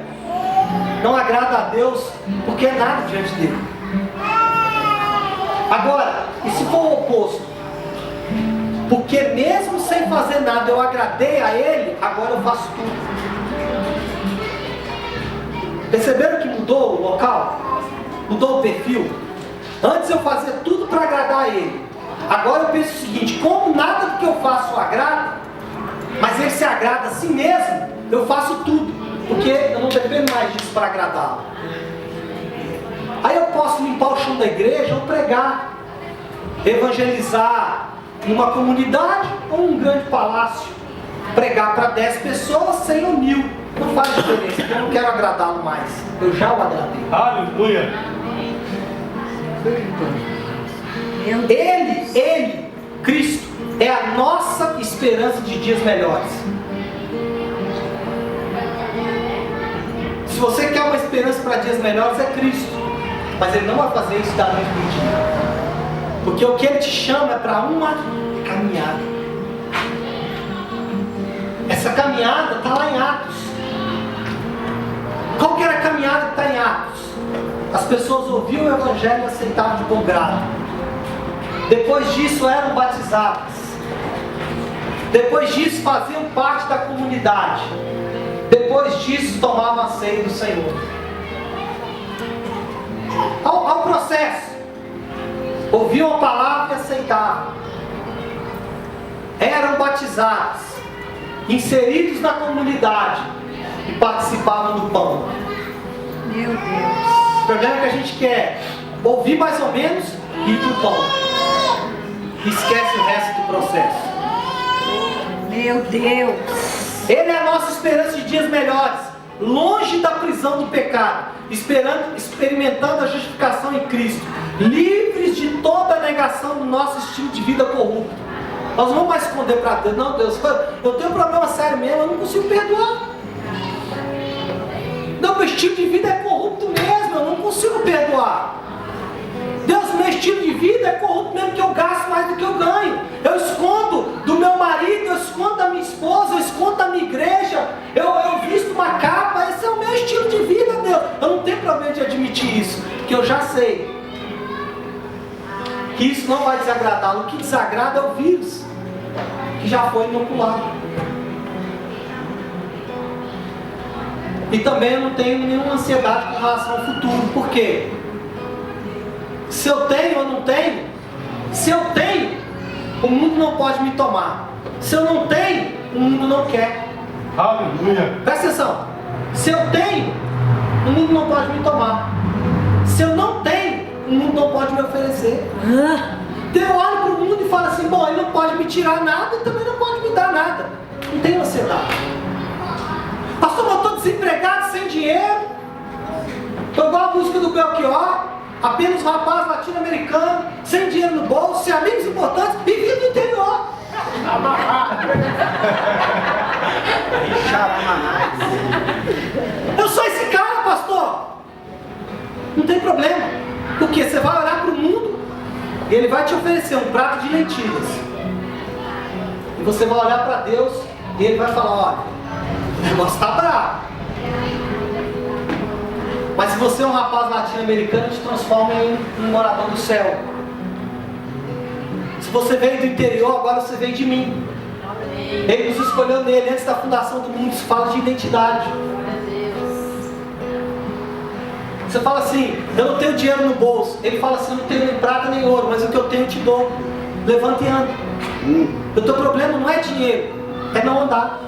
não agrada a Deus, porque é nada diante dele. Agora, e se for o oposto? Porque mesmo sem fazer nada eu agradei a Ele, agora eu faço tudo. Perceberam que mudou o local? Mudou o perfil? Antes eu fazia tudo para agradar a Ele. Agora eu penso o seguinte: como nada do que eu faço agrada, mas Ele se agrada a si mesmo, eu faço tudo, porque eu não dependo mais disso para agradá-lo. Aí eu posso limpar o chão da igreja ou pregar, evangelizar numa comunidade ou num grande palácio, pregar para 10 pessoas, 100 ou 1000, não faz diferença, porque eu não quero agradá-lo mais, eu já o agradei. Aleluia! Ele, Cristo, é a nossa esperança de dias melhores. Se você quer uma esperança para dias melhores, é Cristo. Mas Ele não vai fazer isso da noite para o dia. Porque o que Ele te chama é para uma caminhada. Essa caminhada está lá em Atos. Qual que era a caminhada que está em Atos? As pessoas ouviam o Evangelho e aceitavam de bom grado. Depois disso eram batizadas. Depois disso faziam parte da comunidade. Depois disso tomavam a ceia do Senhor. Ao processo. Ouviam a palavra e aceitavam. Eram batizados. Inseridos na comunidade. E participavam do pão. Meu Deus. O problema é que a gente quer ouvir mais ou menos e ir pro pão. E esquece o resto do processo. Meu Deus. Ele é a nossa esperança de dias melhores, longe da prisão do pecado, experimentando a justificação em Cristo, livres de toda a negação do nosso estilo de vida corrupto. Nós não vamos mais esconder para Deus: não, Deus, eu tenho um problema sério mesmo, eu não consigo perdoar. Não, meu estilo de vida é corrupto mesmo, eu não consigo perdoar. Deus, meu estilo de vida é corrupto mesmo, que eu gasto mais do que eu ganho. Eu escondo do meu marido marido, eu escondo da minha esposa, eu escondo da minha igreja, eu visto uma capa, esse é o meu estilo de vida, Deus. Eu não tenho problema de admitir isso, porque eu já sei que isso não vai desagradá-lo. O que desagrada é o vírus, que já foi inoculado. E também eu não tenho nenhuma ansiedade com relação ao futuro. Por quê? Se eu tenho ou não tenho, se eu tenho, o mundo não pode me tomar. Se eu não tenho, o mundo não quer. Aleluia. Presta atenção. Se eu tenho, o mundo não pode me tomar. Se eu não tenho, o mundo não pode me oferecer. Então eu olho para o mundo e falo assim, bom, ele não pode me tirar nada e também não pode me dar nada. Não tenho ansiedade. Pastor, eu estou desempregado, sem dinheiro. Estou igual a música do Belchior. Apenas um rapaz latino-americano, sem dinheiro no bolso, sem amigos importantes, e vive no interior. Eu sou esse cara, pastor. Não tem problema. Porque você vai olhar para o mundo e ele vai te oferecer um prato de lentilhas. E você vai olhar para Deus e ele vai falar, olha, o negócio está bravo. Mas se você é um rapaz latino-americano, te transforma em um morador do céu. Se você veio do interior, agora você veio de mim. Ele nos escolheu nele antes da fundação do mundo. Isso fala de identidade. Você fala assim, eu não tenho dinheiro no bolso. Ele fala assim, eu não tenho nem prata nem ouro, mas o que eu tenho eu te dou. Levanta e anda. O teu problema não é dinheiro, é não andar.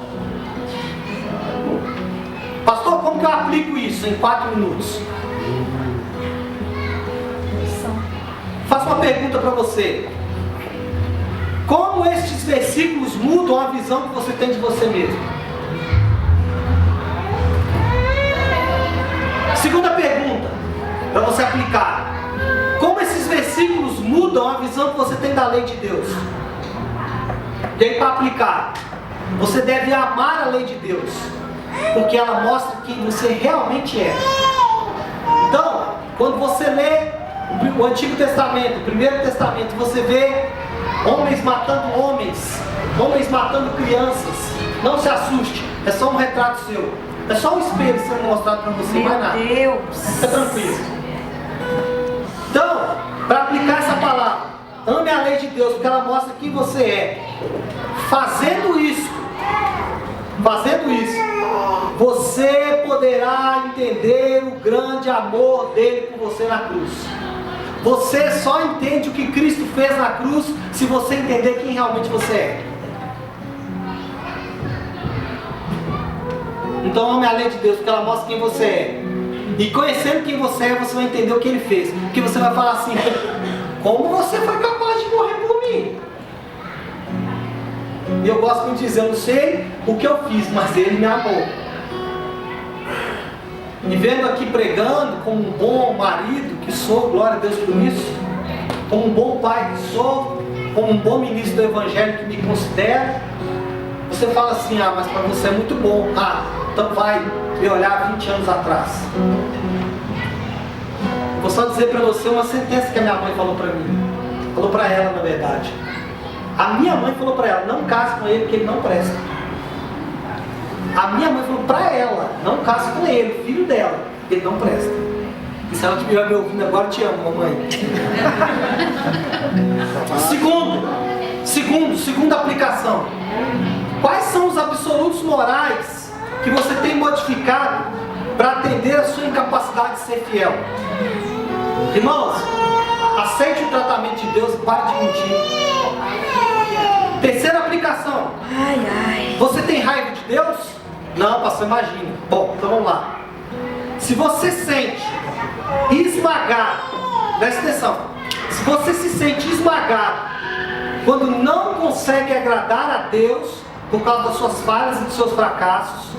Pastor, como que eu aplico isso em 4 minutos? Faço uma pergunta para você. Como estes versículos mudam a visão que você tem de você mesmo? Segunda pergunta, para você aplicar. Como esses versículos mudam a visão que você tem da lei de Deus? E aí, para aplicar, você deve amar a lei de Deus, porque ela mostra quem você realmente é. Então, quando você lê o Antigo Testamento, o Primeiro Testamento, você vê homens matando homens, homens matando crianças. Não se assuste, é só um retrato seu, é só um espelho sendo mostrado para você, mais nada. Meu Deus! Fica tranquilo. Então, para aplicar essa palavra, ame a lei de Deus, porque ela mostra quem você é. Fazendo isso, você poderá entender o grande amor dele por você na cruz. Você só entende o que Cristo fez na cruz se você entender quem realmente você é. Então ame a lei de Deus, porque ela mostra quem você é. E conhecendo quem você é, você vai entender o que ele fez. Porque você vai falar assim, como você foi capaz de morrer por mim? E eu gosto muito de dizer, eu não sei o que eu fiz, mas ele me amou. E vendo aqui pregando, como um bom marido que sou, glória a Deus por isso, como um bom pai que sou, como um bom ministro do Evangelho que me considero, você fala assim, ah, mas para você é muito bom. Ah, então vai me olhar 20 anos atrás. Vou só dizer para você uma sentença que a minha mãe falou para mim. Falou para ela, na verdade. A minha mãe falou para ela, não case com ele porque ele não presta. A minha mãe falou para ela, não case com ele, filho dela, ele não presta. E se ela estiver me ouvindo agora, eu te amo, mamãe. Segunda aplicação. Quais são os absolutos morais que você tem modificado para atender a sua incapacidade de ser fiel? Irmãos, aceite o tratamento de Deus e pare de mentir. Terceira aplicação. Você tem raiva de Deus? Não, pastor, imagina. Bom, então vamos lá. Se você sente esmagado, presta atenção. Se você se sente esmagado quando não consegue agradar a Deus por causa das suas falhas e dos seus fracassos,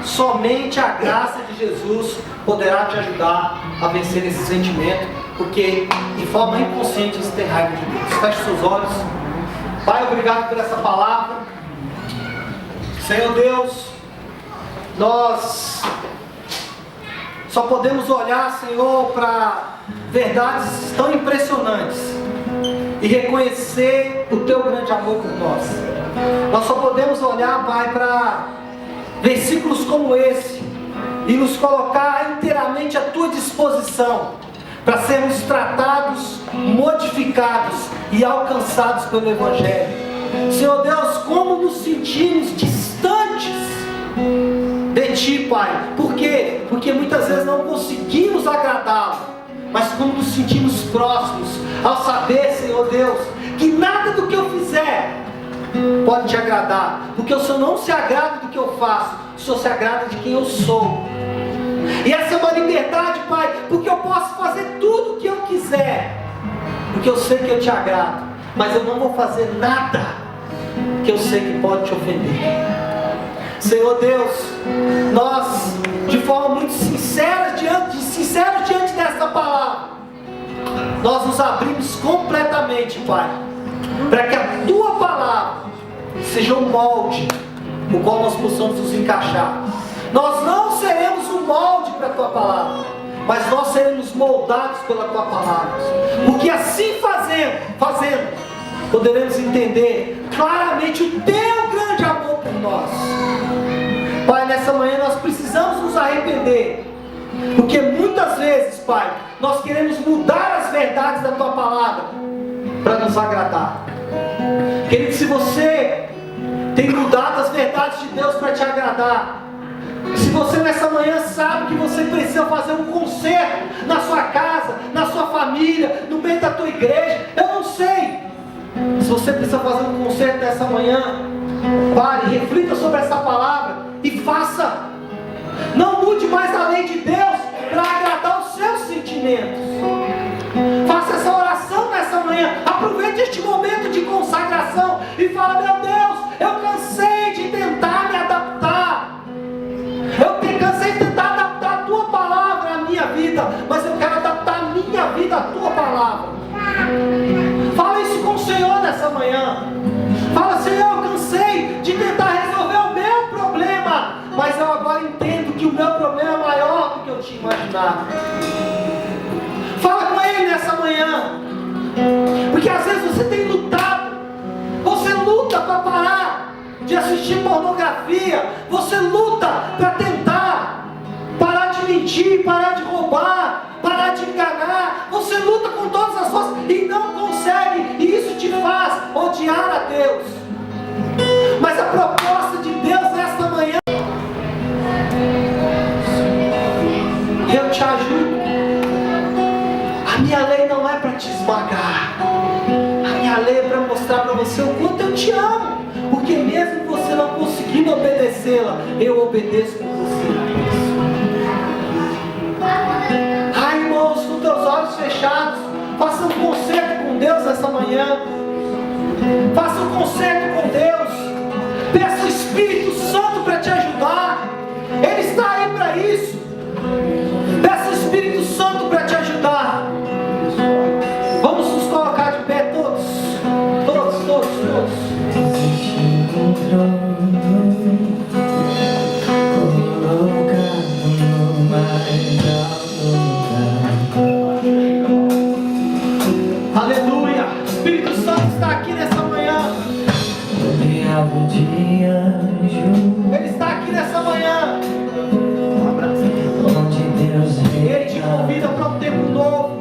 somente a graça de Jesus poderá te ajudar a vencer esse sentimento, porque de forma inconsciente você tem raiva de Deus. Feche seus olhos. Pai, obrigado por essa palavra. Senhor Deus, nós só podemos olhar, Senhor, para verdades tão impressionantes e reconhecer o Teu grande amor por nós. Nós só podemos olhar, Pai, para versículos como esse e nos colocar inteiramente à Tua disposição para sermos tratados, modificados e alcançados pelo Evangelho. Senhor Deus, como nos sentimos distantes de Ti, Pai. Por quê? Porque muitas vezes não conseguimos agradá-lo, mas como nos sentimos próximos ao saber, Senhor Deus, que nada do que eu fizer pode Te agradar, porque o Senhor não se agrada do que eu faço, o Senhor se agrada de quem eu sou. E essa é uma liberdade, Pai, porque eu posso fazer tudo o que eu quiser, porque eu sei que eu Te agrado, mas eu não vou fazer nada que eu sei que pode Te ofender. Senhor Deus, nós, de forma muito sincera diante desta palavra, nós nos abrimos completamente, Pai, para que a Tua palavra seja um molde no qual nós possamos nos encaixar. Nós não seremos um molde para a Tua palavra, mas nós seremos moldados pela Tua palavra, porque assim fazendo, poderemos entender claramente o Teu grande amor por nós. Pai, nessa manhã nós precisamos nos arrepender, porque muitas vezes, Pai, nós queremos mudar as verdades da Tua palavra para nos agradar. Querido, se você tem mudado as verdades de Deus para Te agradar, se você nessa manhã sabe que você precisa fazer um conserto na sua casa, na sua família, no meio da tua igreja, eu não sei. Se você precisa fazer um conserto nessa manhã, pare, reflita sobre essa palavra e faça. Não mude mais a lei de Deus para agradar os seus sentimentos. Faça essa oração nessa manhã. Aproveite este momento de consagração e fala: meu Deus, eu cansei de tentar me adaptar. Eu cansei de tentar adaptar a Tua palavra à minha vida, mas eu quero adaptar a minha vida à Tua palavra. Fala isso com o Senhor nessa manhã. Fala: Senhor, eu cansei de tentar resolver o meu problema, mas eu agora entendo que o meu problema é maior do que eu tinha imaginado. Fala com Ele nessa manhã, porque às vezes você tem lutado, você luta para parar de assistir pornografia, você luta para tentar parar de mentir, parar de roubar, parar de enganar, você luta com todas as forças e não consegue, e isso te faz odiar a Deus. Mas a proposta de Deus nesta manhã, eu te ajudo. A minha lei não é para te esmagar, a minha lei é para mostrar para você o quanto eu te amo, porque mesmo você não conseguindo obedecê-la, eu obedeço por você. Ai, irmãos, com teus olhos fechados, faça um concerto com Deus essa manhã. Faça um concerto com Deus. Peça o Espírito Santo para te ajudar. Ele está aí para isso. Peça o Espírito Santo para te ajudar. Vamos nos colocar de pé todos. Aleluia. O Espírito Santo está aqui nessa manhã. Ele está aqui nessa manhã. Ele te convida para um tempo novo.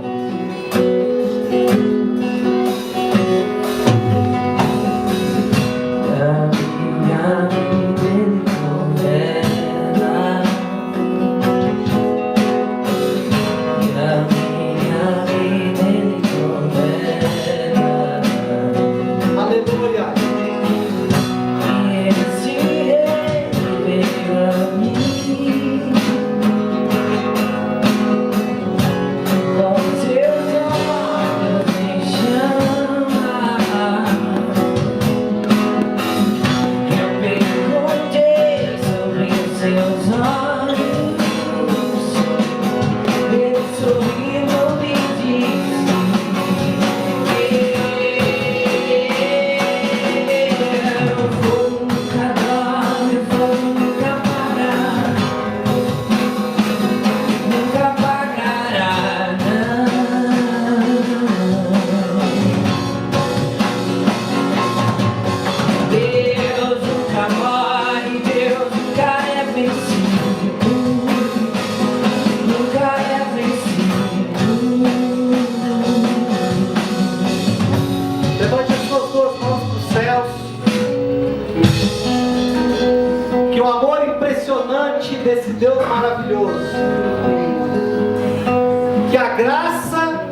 graça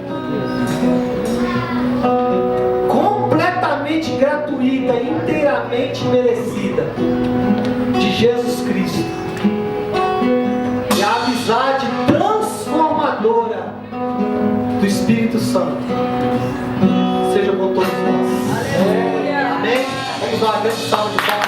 completamente gratuita e inteiramente merecida de Jesus Cristo e a amizade transformadora do Espírito Santo seja com todos nós. Amém? Vamos dar uma grande salva de palmas.